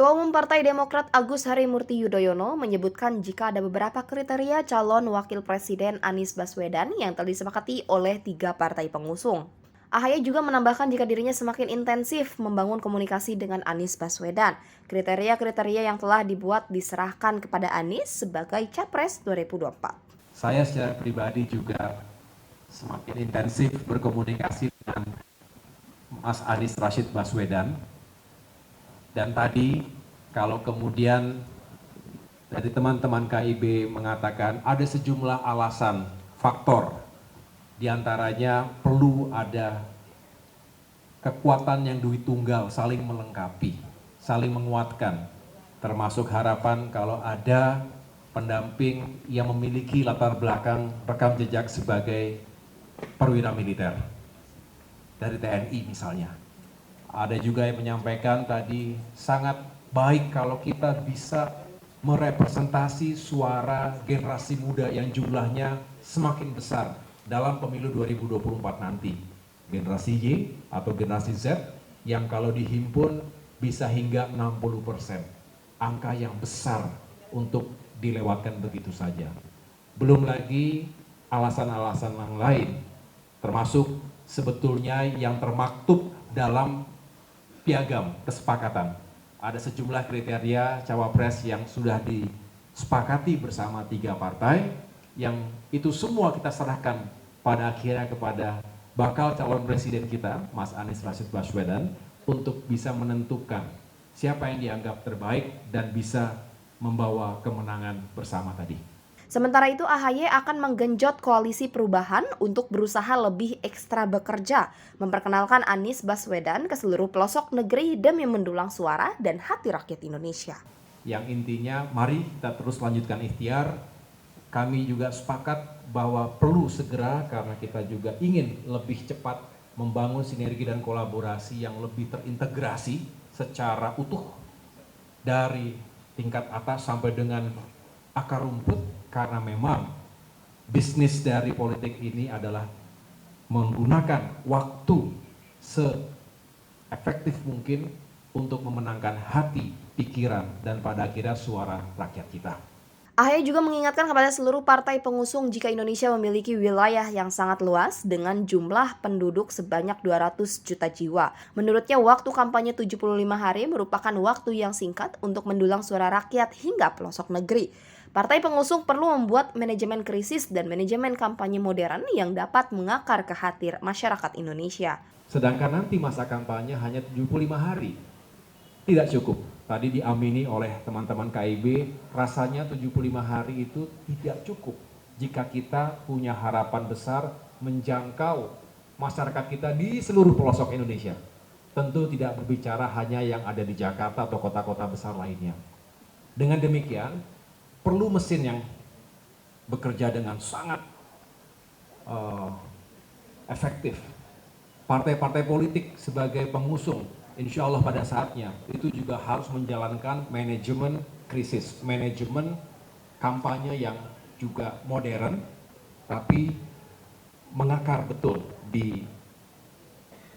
Ketua Umum Partai Demokrat Agus Harimurti Yudhoyono menyebutkan jika ada beberapa kriteria calon wakil presiden Anies Baswedan yang telah disepakati oleh 3 partai pengusung. AHY juga menambahkan jika dirinya semakin intensif membangun komunikasi dengan Anies Baswedan. Kriteria-kriteria yang telah dibuat diserahkan kepada Anies sebagai Capres 2024. Saya secara pribadi juga semakin intensif berkomunikasi dengan Mas Anies Rashid Baswedan. Dan tadi kalau kemudian dari teman-teman KIB mengatakan ada sejumlah alasan, faktor, diantaranya perlu ada kekuatan yang duit tunggal saling melengkapi, saling menguatkan, termasuk harapan kalau ada pendamping yang memiliki latar belakang rekam jejak sebagai perwira militer dari TNI misalnya. Ada juga yang menyampaikan tadi sangat baik kalau kita bisa merepresentasi suara generasi muda yang jumlahnya semakin besar dalam pemilu 2024 nanti. Generasi Y atau generasi Z yang kalau dihimpun bisa hingga 60%. Angka yang besar untuk dilewatkan begitu saja. Belum lagi alasan-alasan yang lain, termasuk sebetulnya yang termaktub dalam piagam kesepakatan. Ada sejumlah kriteria cawapres yang sudah disepakati bersama 3 partai, yang itu semua kita serahkan pada akhirnya kepada bakal calon presiden kita, Mas Anies Rashid Baswedan, untuk bisa menentukan siapa yang dianggap terbaik dan bisa membawa kemenangan bersama tadi. Sementara itu AHY akan menggenjot koalisi perubahan untuk berusaha lebih ekstra bekerja, memperkenalkan Anies Baswedan ke seluruh pelosok negeri demi mendulang suara dan hati rakyat Indonesia. Yang intinya mari kita terus lanjutkan ikhtiar. Kami juga sepakat bahwa perlu segera karena kita juga ingin lebih cepat membangun sinergi dan kolaborasi yang lebih terintegrasi secara utuh dari tingkat atas sampai dengan akar rumput, karena memang bisnis dari politik ini adalah menggunakan waktu se-efektif mungkin untuk memenangkan hati, pikiran, dan pada akhirnya suara rakyat kita. AHY juga mengingatkan kepada seluruh partai pengusung jika Indonesia memiliki wilayah yang sangat luas dengan jumlah penduduk sebanyak 200 juta jiwa. Menurutnya, waktu kampanye 75 hari merupakan waktu yang singkat untuk mendulang suara rakyat hingga pelosok negeri. Partai pengusung perlu membuat manajemen krisis dan manajemen kampanye modern yang dapat mengakar ke hati masyarakat Indonesia. Sedangkan nanti masa kampanye hanya 75 hari. Tidak cukup. Tadi diamini oleh teman-teman KIB, rasanya 75 hari itu tidak cukup jika kita punya harapan besar menjangkau masyarakat kita di seluruh pelosok Indonesia. Tentu tidak berbicara hanya yang ada di Jakarta atau kota-kota besar lainnya. Dengan demikian, perlu mesin yang bekerja dengan sangat efektif. Partai-partai politik sebagai pengusung, insya Allah pada saatnya itu juga harus menjalankan manajemen krisis, manajemen kampanye yang juga modern, tapi mengakar betul di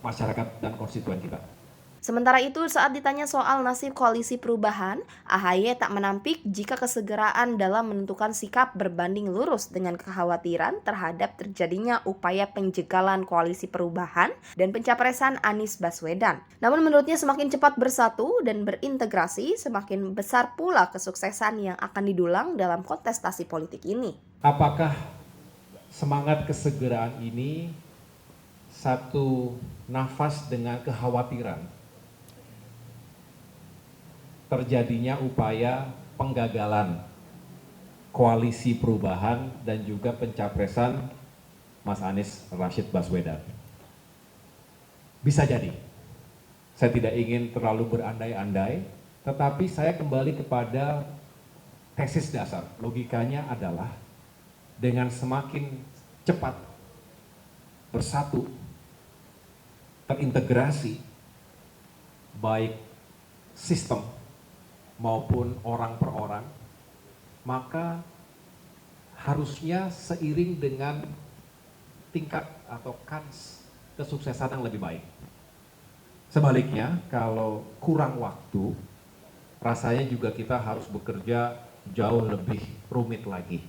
masyarakat dan konstituen kita. Sementara itu, saat ditanya soal nasib koalisi perubahan, AHY tak menampik jika kesegeraan dalam menentukan sikap berbanding lurus dengan kekhawatiran terhadap terjadinya upaya penjegalan koalisi perubahan dan pencapresan Anies Baswedan. Namun menurutnya semakin cepat bersatu dan berintegrasi, semakin besar pula kesuksesan yang akan didulang dalam kontestasi politik ini. Apakah semangat kesegeraan ini satu nafas dengan kekhawatiran terjadinya upaya penggagalan koalisi perubahan dan juga pencapresan Mas Anies Rashid Baswedan? Bisa jadi. Saya tidak ingin terlalu berandai-andai, tetapi saya kembali kepada tesis dasar. Logikanya adalah dengan semakin cepat bersatu, terintegrasi, baik sistem maupun orang per orang, maka harusnya seiring dengan tingkat atau kans kesuksesan yang lebih baik. Sebaliknya, kalau kurang waktu, rasanya juga kita harus bekerja jauh lebih rumit lagi.